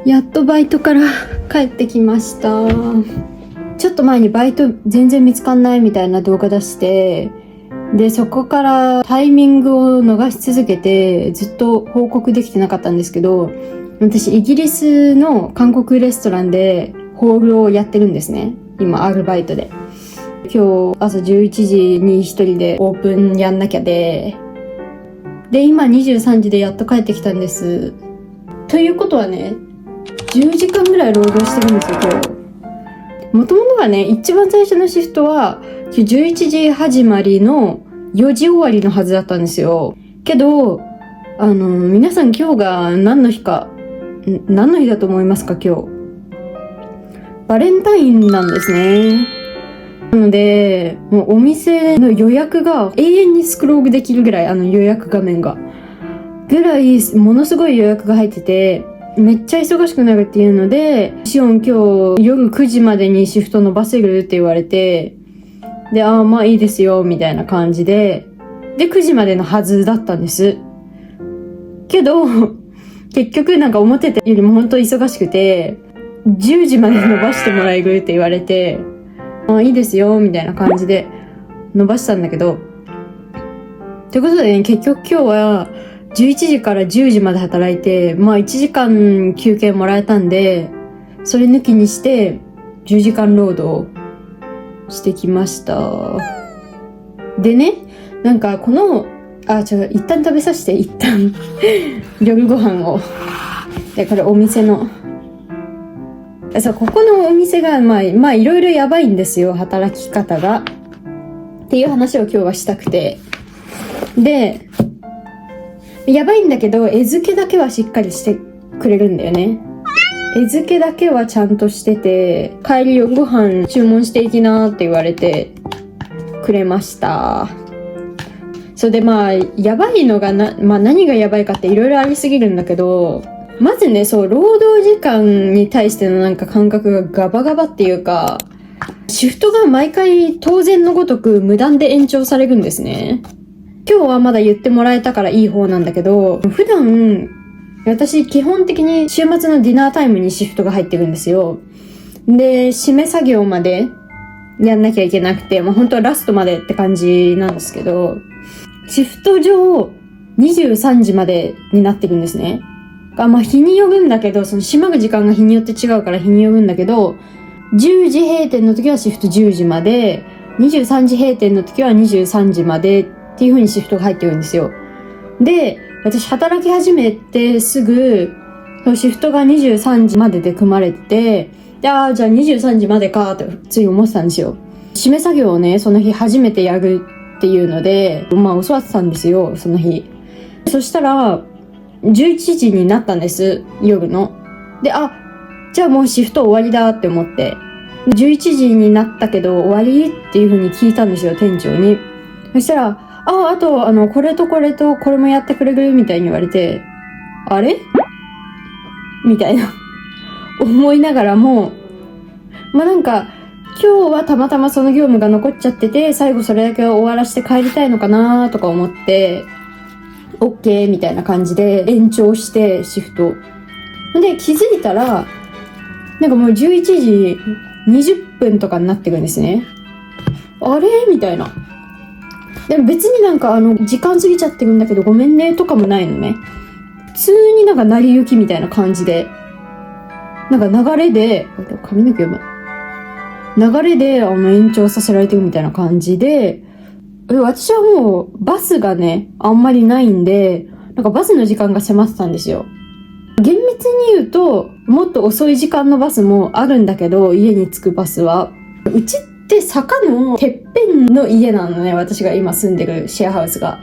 やっとバイトから帰ってきました。ちょっと前にバイト全然見つかんないみたいな動画出して、でそこからタイミングを逃し続けてずっと報告できてなかったんですけど、私イギリスの韓国レストランでホールをやってるんですね、今アルバイトで。今日朝11時に一人でオープンやんなきゃで今23時でやっと帰ってきたんです。ということはね、10時間ぐらい労働してるんですよ今日。もともとはね、一番最初のシフトは11時始まりの4時終わりのはずだったんですよ。けど皆さん今日が何の日だと思いますか？今日バレンタインなんですね。なのでもうお店の予約が永遠にスクロールできるぐらい、予約画面がぐらいものすごい予約が入ってて、めっちゃ忙しくなるっていうので、シオン今日夜9時までにシフト伸ばせるって言われて、でまあいいですよみたいな感じで9時までのはずだったんです。けど結局なんか思ってたよりも本当忙しくて、10時まで伸ばしてもらえるって言われて、いいですよみたいな感じで伸ばしたんだけど、ということでね、結局今日は11時から10時まで働いて、1時間休憩もらえたんで、それ抜きにして10時間労働してきました。でね、なんかこの一旦食べさせて、一旦夜ご飯を。でこれお店のここのお店がいろいろやばいんですよ、働き方がっていう話を今日はしたくて。でやばいんだけど、絵付けだけはしっかりしてくれるんだよね。絵付けだけはちゃんとしてて、帰り夜ご飯注文していきなって言われてくれました。それでやばいのが何がやばいかっていろいろありすぎるんだけど、まずね、労働時間に対しての感覚がガバガバっていうか、シフトが毎回当然のごとく無断で延長されるんですね。今日はまだ言ってもらえたからいい方なんだけど、普段私基本的に週末のディナータイムにシフトが入ってるんですよ。で締め作業までやんなきゃいけなくて、本当はラストまでって感じなんですけど、シフト上23時までになってるんですね。日によるんだけど、その閉まる時間が日によって違うから日によるんだけど、10時閉店の時はシフト10時まで、23時閉店の時は23時までっていう風にシフトが入ってるんですよ。で、私働き始めてすぐシフトが23時までで組まれて、じゃあ23時までかって普通に思ってたんですよ。締め作業をね、その日初めてやるっていうので教わってたんですよ、その日。そしたら11時になったんです、夜の。でじゃあもうシフト終わりだって思って、11時になったけど終わりっていう風に聞いたんですよ、店長に。そしたらあとこれとこれとこれもやってくれるみたいに言われて、あれみたいな思いながらも、今日はたまたまその業務が残っちゃってて、最後それだけ終わらせて帰りたいのかなとか思って OK みたいな感じで延長してシフトで、気づいたらもう11時20分とかになってるんですね。あれみたいな。でも別に時間過ぎちゃってるんだけどごめんねとかもないのね。普通に成り行きみたいな感じで、流れで髪の毛読む流れで延長させられてるみたいな感じで、私はもうバスがねあんまりないんで、バスの時間が迫ってたんですよ。厳密に言うともっと遅い時間のバスもあるんだけど、家に着くバスはうちって坂のてっぺんの家なのね、私が今住んでるシェアハウスが。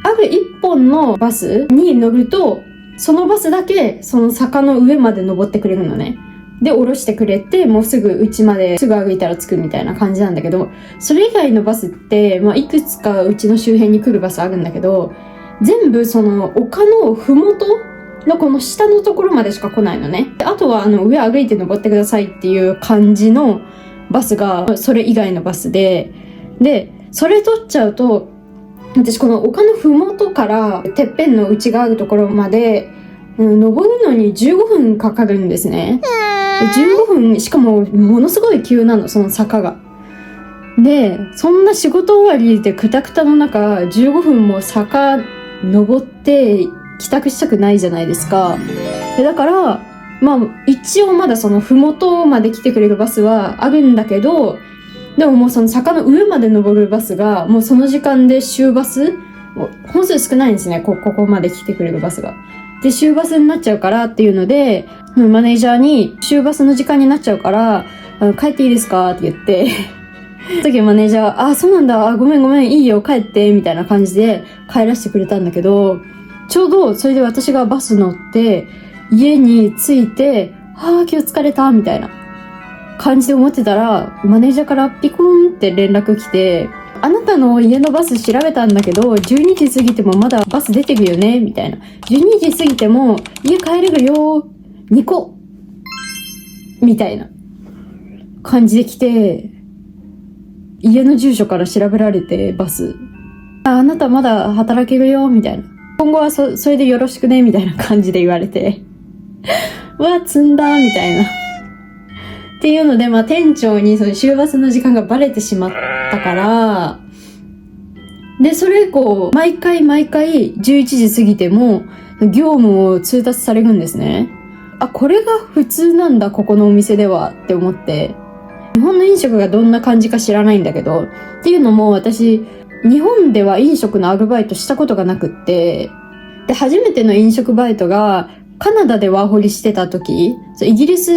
ある一本のバスに乗ると、そのバスだけその坂の上まで登ってくれるのね。で降ろしてくれて、もうすぐ家まですぐ歩いたら着くみたいな感じなんだけど、それ以外のバスっていくつかうちの周辺に来るバスあるんだけど、全部その丘のふもとのこの下のところまでしか来ないのね。あとは上歩いて登ってくださいっていう感じのバスがそれ以外のバスで、それ取っちゃうと、私この丘のふもとからてっぺんの内側のところまで登るのに15分かかるんですね。15分、しかもものすごい急なの、その坂が。で、そんな仕事終わりでクタクタの中、15分も坂登って帰宅したくないじゃないですか。だから、まあ、一応まだその麓まで来てくれるバスはあるんだけど、でももうその坂の上まで登るバスが、もうその時間で終バス、本数少ないんですね、ここまで来てくれるバスが。で、終バスになっちゃうからっていうので、マネージャーに終バスの時間になっちゃうから、帰っていいですかって言って、その時マネージャーは、あ、そうなんだ、ごめん、いいよ、帰って、みたいな感じで帰らせてくれたんだけど、ちょうどそれで私がバス乗って、家に着いて、ああ、今日疲れた、みたいな感じで思ってたら、マネージャーからピコンって連絡来て、あなたの家のバス調べたんだけど、12時過ぎてもまだバス出てるよねみたいな。12時過ぎても家帰れるよ2個みたいな感じで来て、家の住所から調べられてバス。あなたまだ働けるよみたいな。今後はそれでよろしくねみたいな感じで言われて。積んだみたいな。っていうので、まあ店長にその終バスの時間がバレてしまったから、で、それ以降、毎回11時過ぎても、業務を通達されるんですね。あ、これが普通なんだ、ここのお店ではって思って。日本の飲食がどんな感じか知らないんだけど、っていうのも私、日本では飲食のアルバイトしたことがなくって、で、初めての飲食バイトが、カナダでワーホリしてた時、イギリス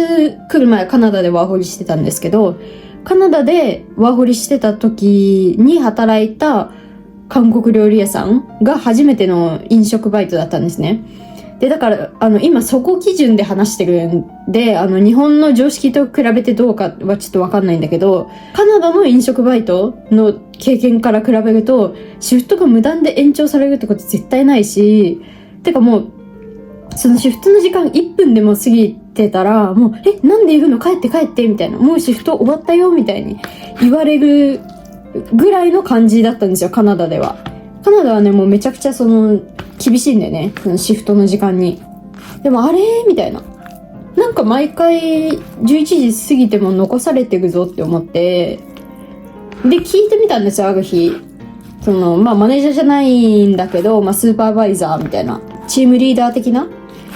来る前はカナダでワーホリしてたんですけど、カナダでワーホリしてた時に働いた韓国料理屋さんが初めての飲食バイトだったんですね。で、だから、今そこ基準で話してるんで、日本の常識と比べてどうかはちょっとわかんないんだけど、カナダの飲食バイトの経験から比べると、シフトが無断で延長されるってこと絶対ないし、てかもう、そのシフトの時間1分でも過ぎてたら、もう、なんでいるの帰ってみたいな。もうシフト終わったよみたいに言われるぐらいの感じだったんですよ、カナダでは。カナダはね、もうめちゃくちゃ厳しいんだよね、そのシフトの時間に。でもあれみたいな。なんか毎回11時過ぎても残されてるぞって思って、で、聞いてみたんですよ、ある日。マネージャーじゃないんだけど、スーパーバイザーみたいな、チームリーダー的な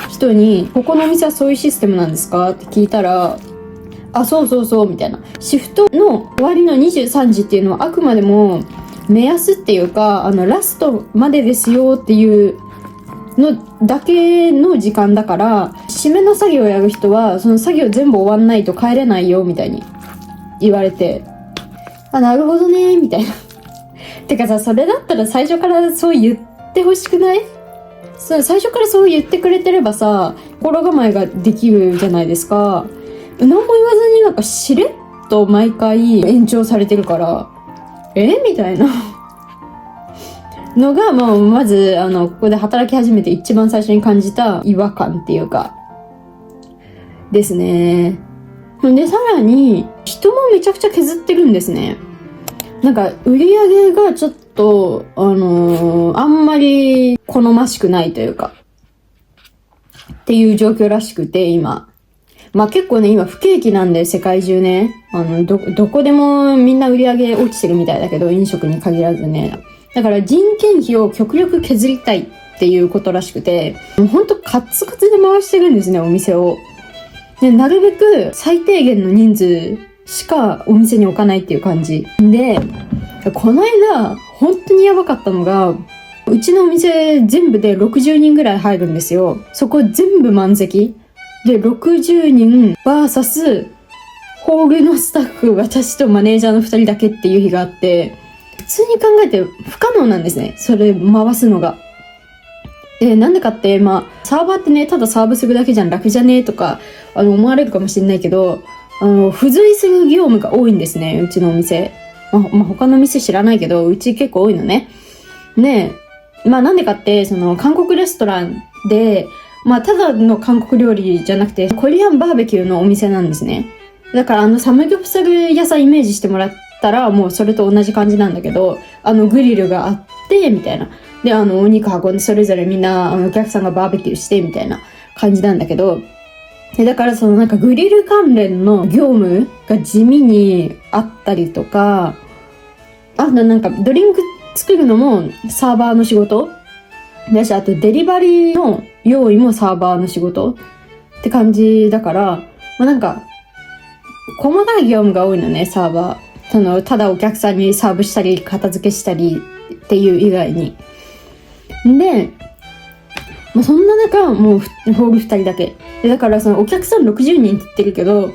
人に、ここのお店はそういうシステムなんですかって聞いたら、あ、そうみたいな。シフトの終わりの23時っていうのはあくまでも目安っていうか、ラストまでですよっていうのだけの時間だから、締めの作業をやる人は、その作業全部終わんないと帰れないよみたいに言われて、あ、なるほどねみたいな。てかさ、それだったら最初からそう言ってほしくない？最初からそう言ってくれてればさ、心構えができるじゃないですか。何も言わずになんかしれっと毎回延長されてるから、みたいなのが、まず、ここで働き始めて一番最初に感じた違和感っていうか、ですね。で、さらに、人もめちゃくちゃ削ってるんですね。なんか、売り上げがちょっと、あんまり好ましくないというか、っていう状況らしくて、今。結構ね、今不景気なんで、世界中ね。どこでもみんな売り上げ落ちてるみたいだけど、飲食に限らずね。だから人件費を極力削りたいっていうことらしくて、ほんとカツカツで回してるんですね、お店を。で、なるべく最低限の人数しかお店に置かないっていう感じ。で、この間、本当にやばかったのが、うちのお店全部で60人ぐらい入るんですよ。そこ全部満席。で、60人 VS ホールのスタッフ、私とマネージャーの2人だけっていう日があって、普通に考えて不可能なんですね。それ回すのが。で、なんでかって、サーバーってね、ただサーブするだけじゃん、楽じゃねえとか、思われるかもしれないけど、付随する業務が多いんですね、うちのお店。他の店知らないけど、うち結構多いのね。ねえ、なんでかって、韓国レストランで、ただの韓国料理じゃなくて、コリアンバーベキューのお店なんですね。だからサムギョプサル屋さんイメージしてもらったら、もうそれと同じ感じなんだけど、グリルがあって、みたいな。で、お肉運んで、それぞれみんな、お客さんがバーベキューして、みたいな感じなんだけど、だからそのなんかグリル関連の業務が地味にあったりとか、あとなんかドリンク作るのもサーバーの仕事だし、あとデリバリーの用意もサーバーの仕事って感じだから、なんか細かい業務が多いのね、サーバー。ただお客さんにサーブしたり片付けしたりっていう以外に。で、そんな中、もうホール2人だけ。だからそのお客さん60人って言ってるけど、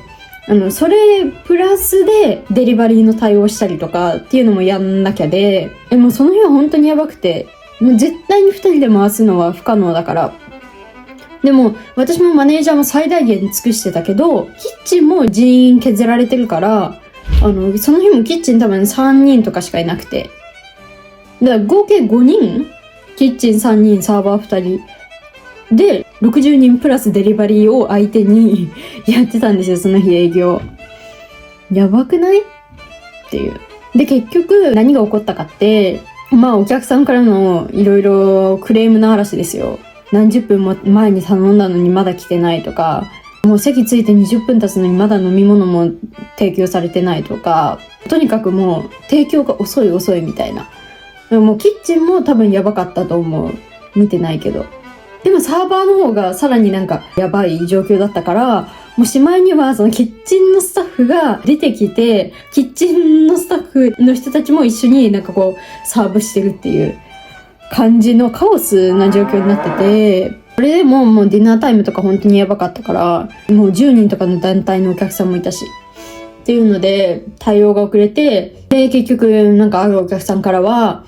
それプラスでデリバリーの対応したりとかっていうのもやんなきゃで、もうその日は本当にやばくて、もう絶対に2人で回すのは不可能だから。でも私もマネージャーも最大限尽くしてたけど、キッチンも人員削られてるから、その日もキッチン多分3人とかしかいなくて。だから合計5人、キッチン3人、サーバー2人。で、60人プラスデリバリーを相手にやってたんですよ、その日営業。やばくないっていう。で、結局何が起こったかって、お客さんからのいろいろクレームの嵐ですよ。何十分も前に頼んだのにまだ来てないとか、もう席ついて20分経つのにまだ飲み物も提供されてないとか、とにかくもう提供が遅いみたいな。もうキッチンも多分やばかったと思う。見てないけど。でもサーバーの方がさらになんかやばい状況だったから、もうしまいにはそのキッチンのスタッフが出てきて、キッチンのスタッフの人たちも一緒になんかこうサーブしてるっていう感じのカオスな状況になってて、それでもうディナータイムとか本当にやばかったから、もう10人とかの団体のお客さんもいたし。っていうので対応が遅れて、で結局なんかあるお客さんからは、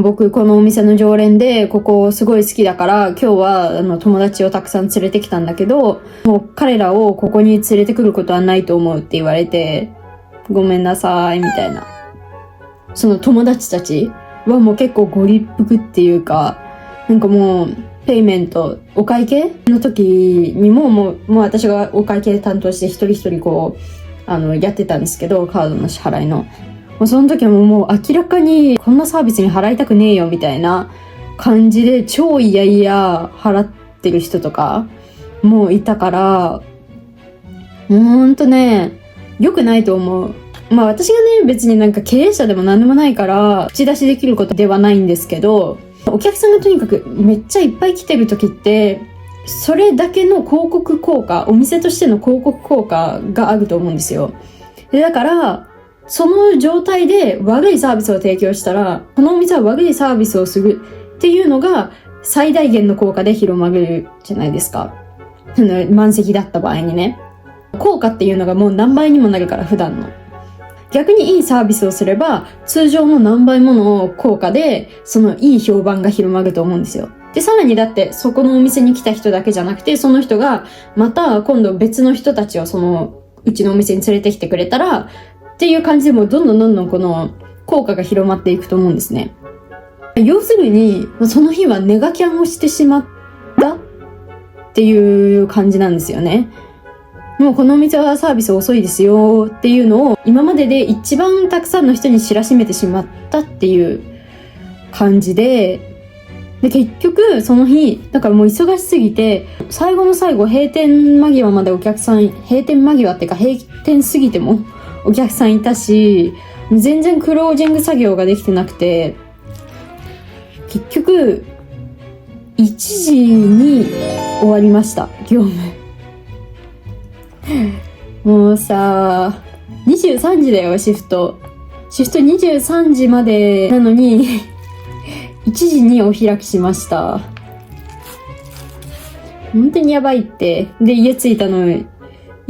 僕このお店の常連でここすごい好きだから今日は友達をたくさん連れてきたんだけど、もう彼らをここに連れてくることはないと思うって言われて、ごめんなさいみたいな。その友達たちはもう結構ご立腹っていうか、なんかもうペイメントお会計の時にもう私がお会計担当して一人一人こうやってたんですけど、カードの支払いの。その時はもう明らかにこんなサービスに払いたくねえよみたいな感じで超いやいや払ってる人とかもいたから、ほんとね、良くないと思う。私がね、別になんか経営者でも何でもないから口出しできることではないんですけど、お客さんがとにかくめっちゃいっぱい来てる時って、それだけの広告効果、お店としての広告効果があると思うんですよ。で、だから、その状態で悪いサービスを提供したら、このお店は悪いサービスをするっていうのが最大限の効果で広まるじゃないですか。満席だった場合にね。効果っていうのがもう何倍にもなるから、普段の。逆にいいサービスをすれば、通常の何倍もの効果で、そのいい評判が広まると思うんですよ。で、さらにだって、そこのお店に来た人だけじゃなくて、その人が、また今度別の人たちをうちのお店に連れてきてくれたら、っていう感じでもうどんどんこの効果が広まっていくと思うんですね。要するに、その日はネガキャンをしてしまったっていう感じなんですよね。もうこのお店はサービス遅いですよっていうのを今までで一番たくさんの人に知らしめてしまったっていう感じで、結局その日、だからもう忙しすぎて、最後の最後閉店間際までお客さん、閉店間際っていうか閉店過ぎてもお客さんいたし、全然クロージング作業ができてなくて、結局1時に終わりました、業務。もうさ、23時だよ、シフト23時までなのに1時にお開きしました。本当にやばいって。で、家着いたの1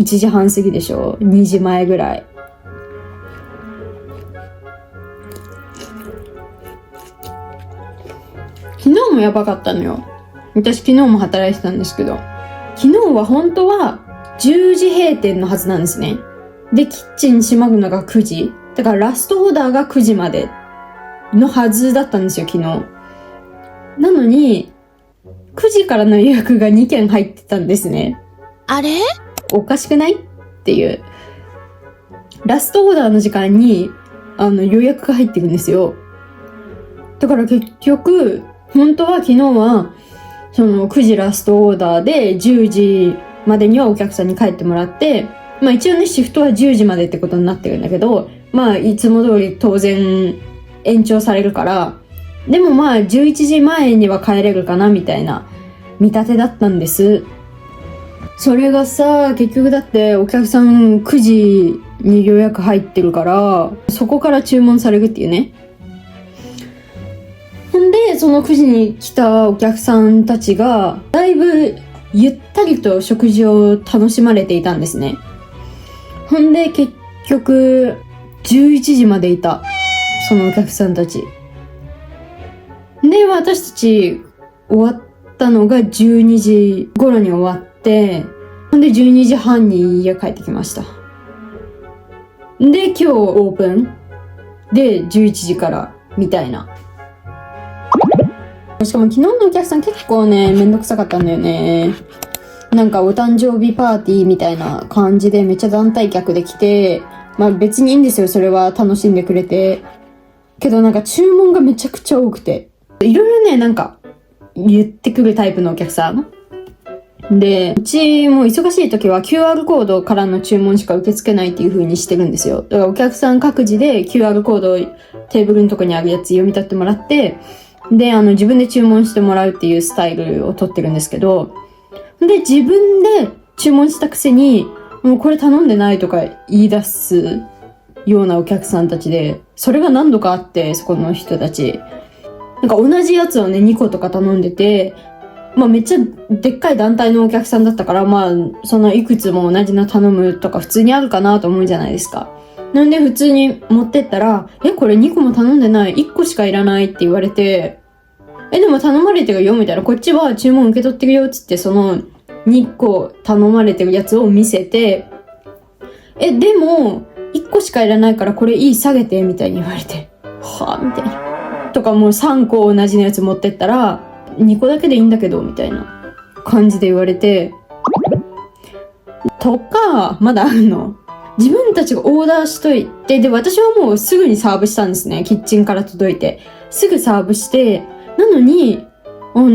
時半過ぎでしょ、2時前ぐらい。昨日もやばかったのよ。私昨日も働いてたんですけど、昨日は本当は10時閉店のはずなんですね。で、キッチン閉まるのが9時。だからラストオーダーが9時までのはずだったんですよ、昨日。なのに、9時からの予約が2件入ってたんですね。あれ？おかしくないっていう。ラストオーダーの時間に、予約が入ってるんですよ。だから結局、本当は昨日は、その9時ラストオーダーで10時までにはお客さんに帰ってもらって、まあ一応ね、シフトは10時までってことになってるんだけど、まあいつも通り当然延長されるから、でもまあ11時前には帰れるかなみたいな見立てだったんです。それがさ、結局だってお客さん9時に予約入ってるから、そこから注文されるっていうね。ほんで、その9時に来たお客さんたちが、だいぶゆったりと食事を楽しまれていたんですね。ほんで、結局、11時までいた。そのお客さんたち。で、私たち終わったのが12時頃に終わって、ほんで12時半に家帰ってきました。で、今日オープンで11時からみたいな。しかも昨日のお客さん結構ね、めんどくさかったんだよね。なんかお誕生日パーティーみたいな感じでめっちゃ団体客で来て、まあ別にいいんですよ、それは楽しんでくれて。けどなんか注文がめちゃくちゃ多くて。いろいろね、なんか言ってくるタイプのお客さん。で、うちも忙しい時は QR コードからの注文しか受け付けないっていう風にしてるんですよ。だからお客さん各自で QR コードをテーブルのとこにあるやつ読み取ってもらって、で、自分で注文してもらうっていうスタイルをとってるんですけど、で、自分で注文したくせに、もうこれ頼んでないとか言い出すようなお客さんたちで、それが何度かあって、そこの人たち。なんか同じやつをね、2個とか頼んでて、まあめっちゃでっかい団体のお客さんだったから、まあそのいくつも同じの頼むとか普通にあるかなと思うじゃないですか。なんで普通に持ってったら、これ2個も頼んでない、1個しかいらないって言われて、でも頼まれてるよみたいな、こっちは注文受け取ってるよっつってその2個頼まれてるやつを見せて、でも1個しかいらないからこれいい下げてみたいに言われて、はぁみたいな。とかもう3個同じのやつ持ってったら、2個だけでいいんだけどみたいな感じで言われて、とか、まだあるの。自分たちがオーダーしといて、で、私はもうすぐにサーブしたんですね。キッチンから届いて。すぐサーブして、なのに、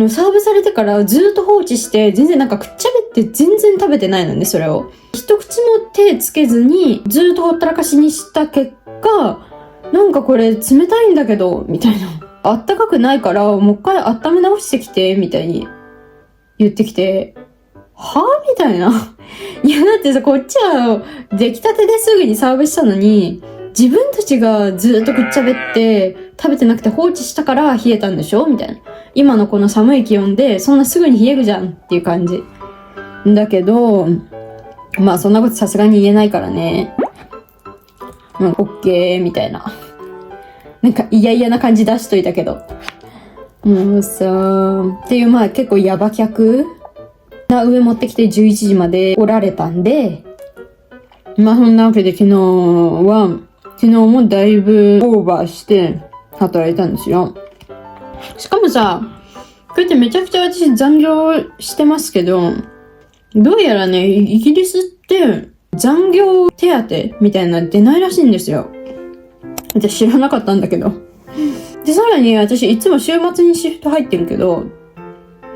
サーブされてからずっと放置して、全然なんかくっちゃべって全然食べてないのね、それを。一口も手つけずに、ずっとほったらかしにした結果、なんかこれ冷たいんだけど、みたいな。あったかくないから、もう一回温め直してきて、みたいに言ってきて、はぁみたいな。いや、だってさ、こっちは出来たてですぐにサーブしたのに、自分たちがずっとくっちゃべって食べてなくて放置したから冷えたんでしょみたいな。今のこの寒い気温でそんなすぐに冷えるじゃんっていう感じ。だけど、まあそんなことさすがに言えないからね。オッケーみたいな。なんか嫌な感じ出しといたけど。もうさ、っていうまあ結構ヤバ客な上持ってきて11時までおられたんで、まあそんなわけで昨日もだいぶオーバーして働いたんですよ。しかもさ、こうやってめちゃくちゃ私残業してますけど、どうやらね、イギリスって残業手当みたいなの出ないらしいんですよ。私知らなかったんだけど。で、さらに私いつも週末にシフト入ってるけど、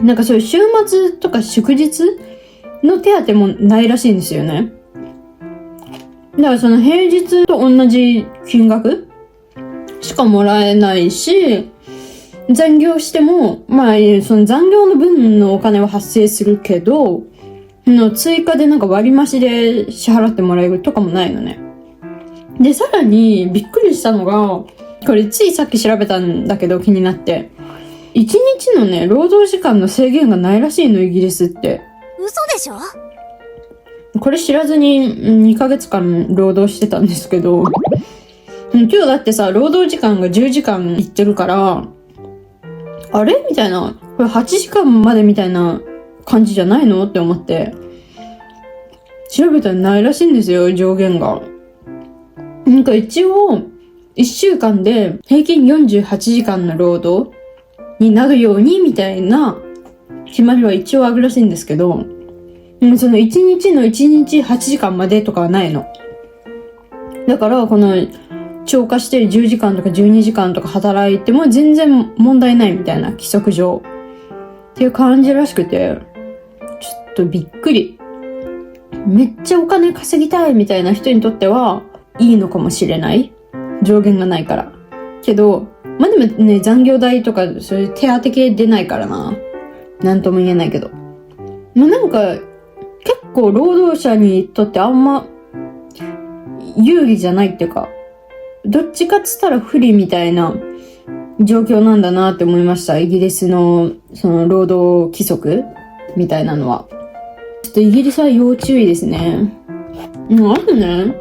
なんかそういう週末とか祝日の手当もないらしいんですよね。だからその平日と同じ金額しかもらえないし、残業しても、まあその残業の分のお金は発生するけど、追加でなんか割増で支払ってもらえるとかもないのね。で、さらにびっくりしたのが、これついさっき調べたんだけど気になって、1日のね、労働時間の制限がないらしいの、イギリスって。嘘でしょ？これ知らずに2ヶ月間労働してたんですけど、今日だってさ、労働時間が10時間いってるから、あれみたいな。これ8時間までみたいな感じじゃないのって思って。調べたらないらしいんですよ、上限が。なんか一応、1週間で平均48時間の労働になるようにみたいな決まりは一応あるらしいんですけど、その1日の1日8時間までとかはないの。だから、この超過して10時間とか12時間とか働いても全然問題ないみたいな規則上。っていう感じらしくて、ちょっとびっくり。めっちゃお金稼ぎたいみたいな人にとってはいいのかもしれない。上限がないから。けど、まあ、でもね、残業代とかそういう手当系出ないからな。なんとも言えないけど。まあ、なんか、結構労働者にとってあんま有利じゃないっていうか、どっちかっつったら不利みたいな状況なんだなって思いました。イギリスのその労働規則みたいなのは。ちょっとイギリスは要注意ですね。あとね、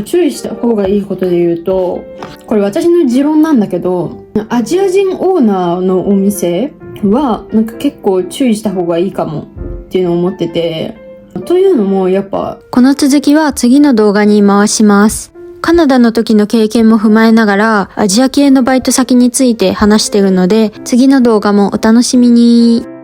注意した方がいいことで言うと、これ私の持論なんだけど、アジア人オーナーのお店はなんか結構注意した方がいいかもっていうのを思ってて、というのもやっぱこの続きは次の動画に回します。カナダの時の経験も踏まえながらアジア系のバイト先について話してるので、次の動画もお楽しみに。